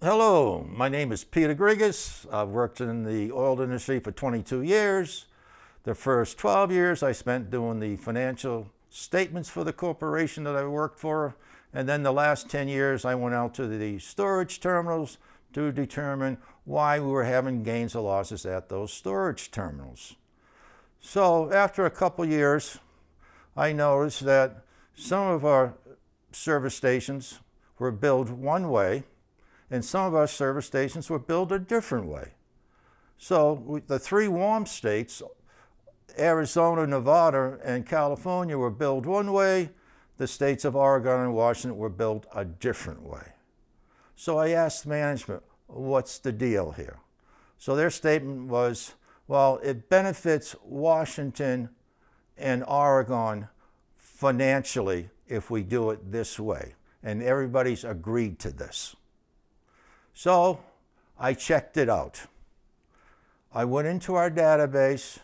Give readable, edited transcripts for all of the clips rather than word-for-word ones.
Hello, my name is Peter Grigas. I've worked in the oil industry for 22 years. The first 12 years I spent doing the financial statements for the corporation that I worked for. And then the last 10 years I went out to the storage terminals to determine why we were having gains or losses at those storage terminals. So after a couple years, I noticed that some of our service stations were billed one way, and some of our service stations were billed a different way. So the three warm states, Arizona, Nevada, and California, were billed one way. The states of Oregon and Washington were billed a different way. So I asked management, what's the deal here? So their statement was, well, it benefits Washington and Oregon financially if we do it this way. And everybody's agreed to this. So I checked it out. I went into our database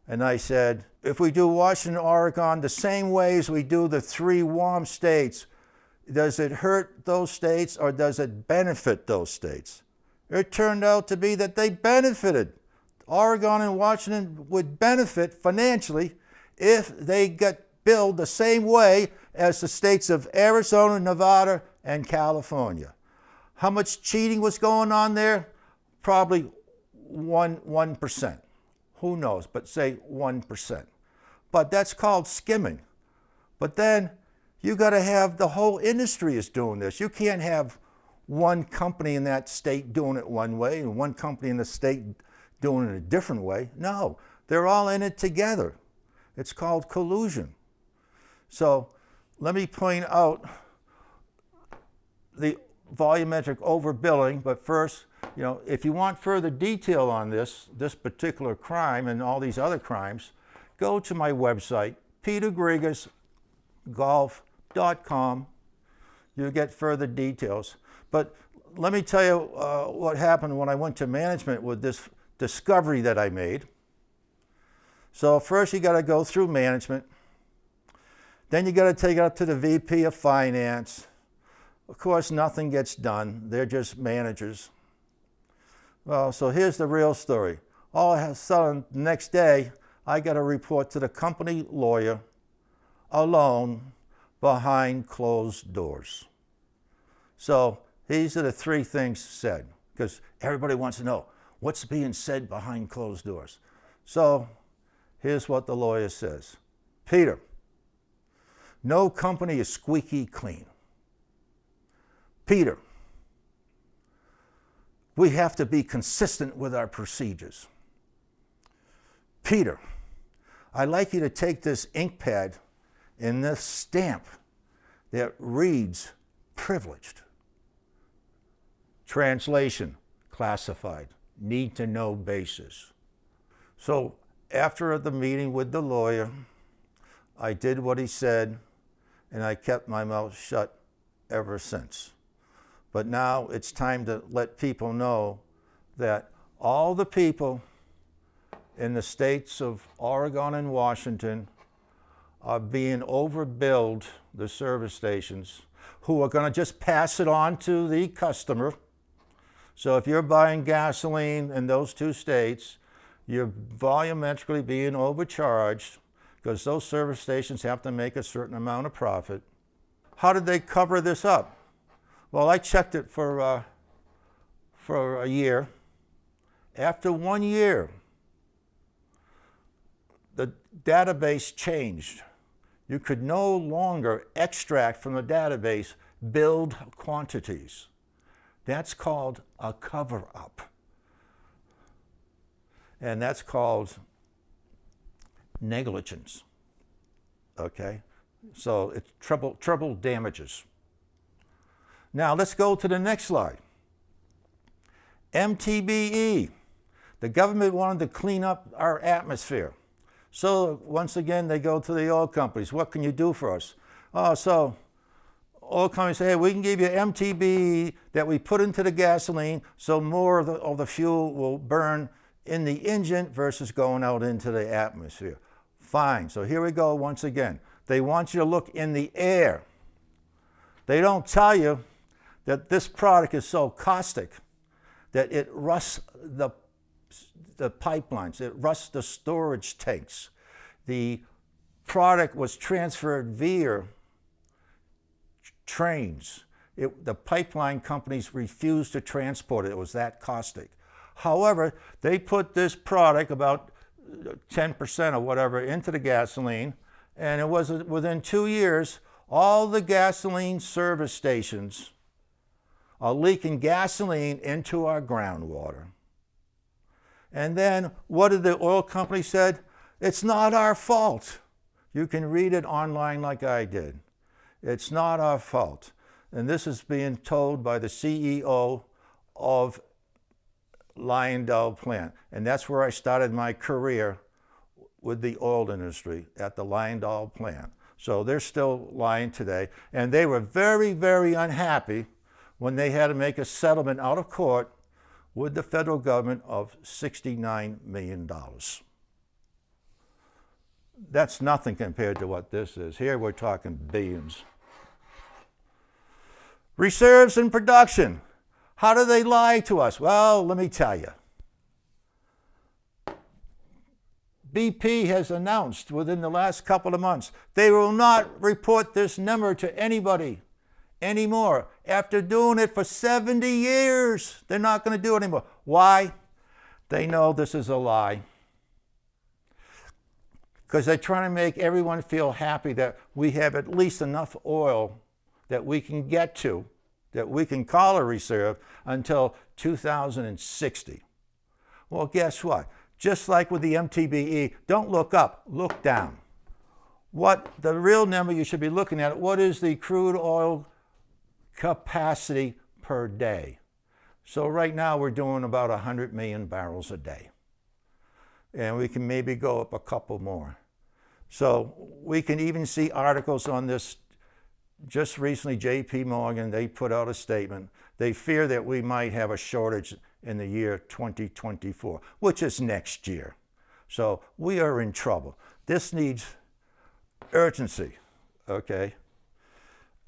and I said, if we do Washington, Oregon the same way as we do the three warm states, does it hurt those states or does it benefit those states? It turned out to be that they benefited. Oregon and Washington would benefit financially if they get billed the same way as the states of Arizona, Nevada, and California. How much cheating was going on there? Probably 1%. Who knows, but say 1%. But that's called skimming. But then you got to have the whole industry is doing this. You can't have one company in that state doing it one way and one company in the state doing it a different way. No, they're all in it together. It's called collusion. So let me point out the volumetric overbilling, but first, if you want further detail on this particular crime and all these other crimes, go to my website, petergrigasgolf.com. You'll get further details. But let me tell you what happened when I went to management with this discovery that I made. So first you got to go through management. Then you got to take it up to the VP of Finance. Of course, nothing gets done. They're just managers. Well, so here's the real story. All of a sudden, the next day, I got a report to the company lawyer alone behind closed doors. So these are the three things said, because everybody wants to know what's being said behind closed doors. So here's what the lawyer says. Peter, no company is squeaky clean. Peter, we have to be consistent with our procedures. Peter, I'd like you to take this ink pad and this stamp that reads privileged. Translation, classified, need to know basis. So after the meeting with the lawyer, I did what he said and I kept my mouth shut ever since. But now it's time to let people know that all the people in the states of Oregon and Washington are being overbilled, the service stations, who are going to just pass it on to the customer. So if you're buying gasoline in those two states, you're volumetrically being overcharged because those service stations have to make a certain amount of profit. How did they cover this up? Well, I checked it for a year. After 1 year, the database changed. You could no longer extract from the database billed quantities. That's called a cover-up. And that's called negligence. Okay? So it's treble damages. Now let's go to the next slide. MTBE. The government wanted to clean up our atmosphere. So once again, they go to the oil companies. What can you do for us? So oil companies say, hey, we can give you MTBE that we put into the gasoline so more of the fuel will burn in the engine versus going out into the atmosphere. Fine. So here we go once again. They want you to look in the air. They don't tell you that this product is so caustic that it rusts the pipelines, it rusts the storage tanks. The product was transferred via trains. The pipeline companies refused to transport it. It was that caustic. However, they put this product, about 10% or whatever, into the gasoline, and it was within 2 years, all the gasoline service stations are leaking gasoline into our groundwater. And then what did the oil company said? It's not our fault. You can read it online like I did. It's not our fault. And this is being told by the CEO of Lyondell plant. And that's where I started my career with the oil industry, at the Lyondell plant. So they're still lying today. And they were very, very unhappy when they had to make a settlement out of court with the federal government of $69 million. That's nothing compared to what this is. Here we're talking billions. Reserves and production. How do they lie to us? Well, let me tell you. BP has announced within the last couple of months they will not report this number to anybody anymore. After doing it for 70 years, they're not going to do it anymore. Why? They know this is a lie. Because they're trying to make everyone feel happy that we have at least enough oil that we can get to, that we can call a reserve, until 2060. Well, guess what? Just like with the MTBE, don't look up, look down. What the real number you should be looking at, what is the crude oil capacity per day? So right now we're doing about 100 million barrels a day. And we can maybe go up a couple more. So we can even see articles on this. Just recently, J.P. Morgan, they put out a statement. They fear that we might have a shortage in the year 2024, which is next year. So we are in trouble. This needs urgency, okay?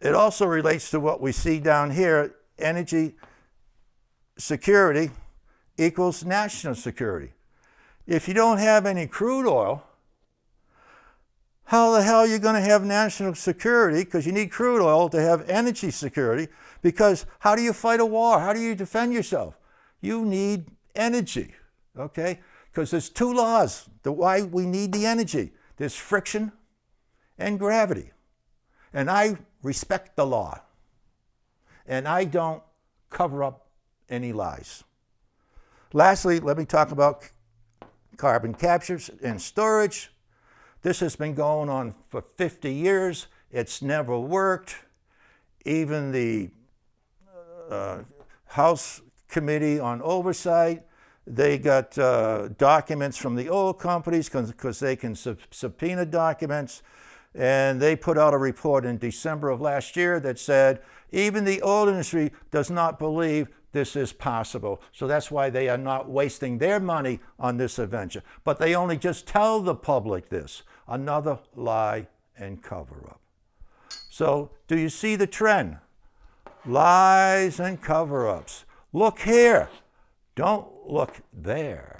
It also relates to what we see down here. Energy security equals national security. If you don't have any crude oil, how the hell are you going to have national security? Because you need crude oil to have energy security. Because how do you fight a war? How do you defend yourself? You need energy, okay? Because there's two laws why we need the energy. There's friction and gravity. And I respect the law. And I don't cover up any lies. Lastly, let me talk about carbon capture and storage. This has been going on for 50 years. It's never worked. Even the House Committee on Oversight, they got documents from the oil companies because they can subpoena documents. And they put out a report in December of last year that said even the oil industry does not believe this is possible. So that's why they are not wasting their money on this adventure. But they only just tell the public this. Another lie and cover-up. So do you see the trend? Lies and cover-ups. Look here. Don't look there.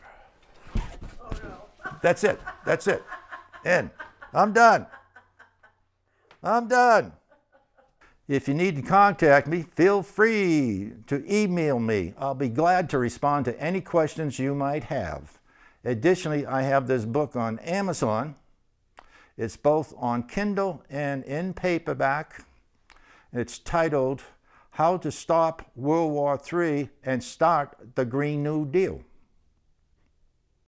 Oh, no. That's it. That's it. And I'm done. I'm done. If you need to contact me, feel free to email me. I'll be glad to respond to any questions you might have. Additionally, I have this book on Amazon. It's both on Kindle and in paperback. It's titled How to Stop World War III and Start the Green New Deal.